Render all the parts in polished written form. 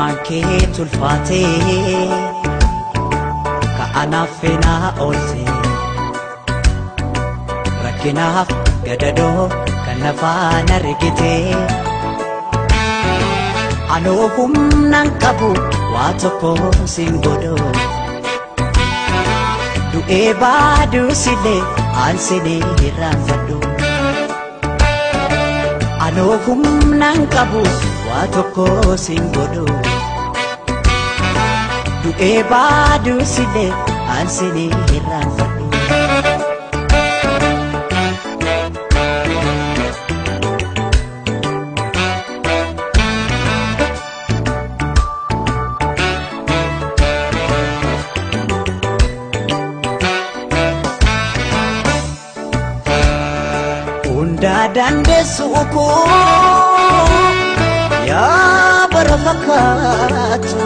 Olmanke tulfate ka anafena olte rakinaaf gadado kanafana rigite anohum nan qabu watoko singodo du'e baadu sile ansine hirafadu anohum nan qabu watoko singodo du'e baadu sile ansine hirafadu Dande suku ya barafakatu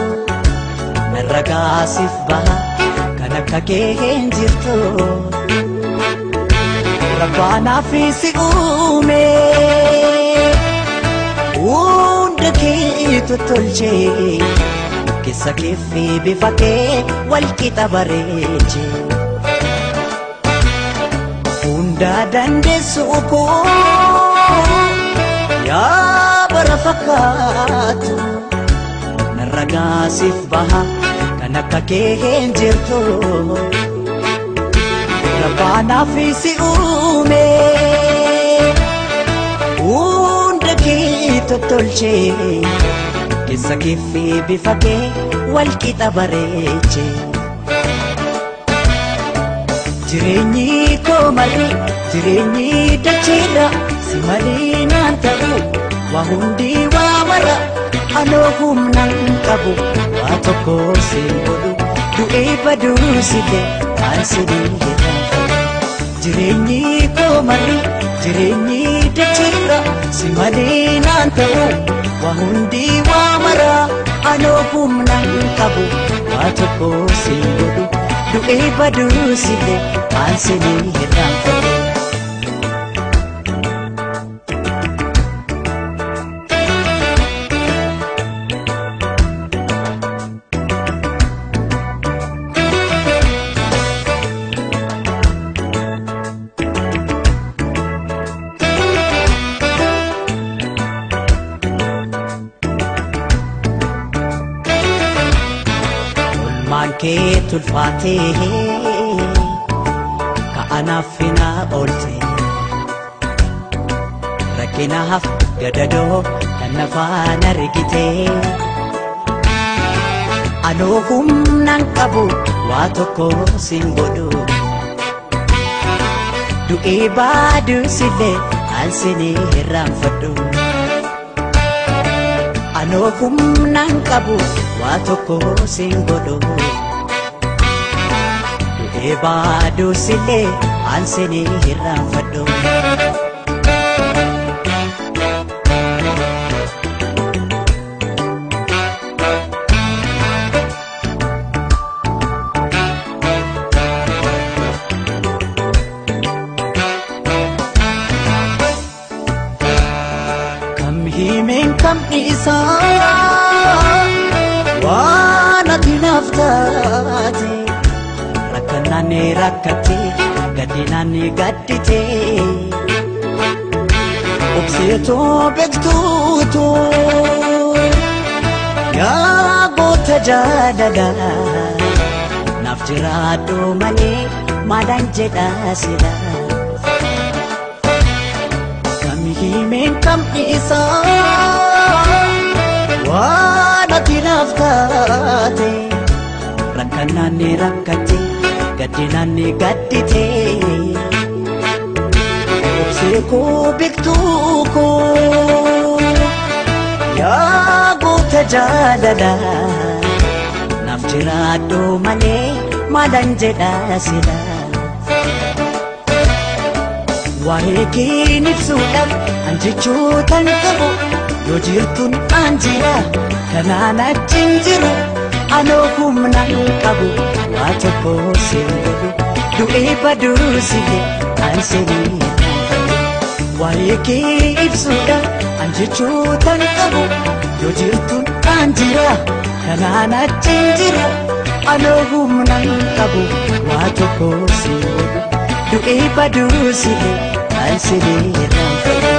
naragasif baha kana kagenjirto rabana fi ume undaki tutulche kisa kifi bifake wal kitabareche Dande suku ya barafakatu naragasif baha kana kagenjirto rabana fi ume undaki tutulche kisa kifi bifake wal kitabareche Jireenyi ko mali, jireenyi dachira, si mali nan tabu, wahundi wamara, anohum nan kabu, watoko singodu, du'e badu sile, ansini hiran. Jireenyi ko mali, jireenyi dachira, si mali nan tabu, wahundi wamara, anohum nan kabu, watoko singodu. Du'e badu sile ansini hirafadu Olmanke tulfate ka anafina olte rakinaaf gadado kanafana rigite anohum nan qabu watoko singodo du'e baadu sile ansini hirafadu anohum nan qabu watoko singodo du'e baadu sile ansini hirafadu kam himen kam isa wana tinaftate rakkanane rakkate gadinane gaddite obseto bektuto ya gota jadada nafjirado male madan jeda sila kam himen kam isa wana tinaftate rakkanane rakkate gadinane gaddite obseko bektuko ya gota jadada nafjirado male madan jeda sila wahekin ibsuudhaaf anjechuutan qabu yoo jirtun anjira kanaan ajjin jiru anohum nan qabu watoko singodu du'e badu sile ansini hirafadu wahekin ibsuudhaaf Anjichuutan qabu yoo jirtuun anjira kanaan achiin jiru anoo humnan qabu waa tokko si godhu du'ee baduu silee kan silee irraan fedhu.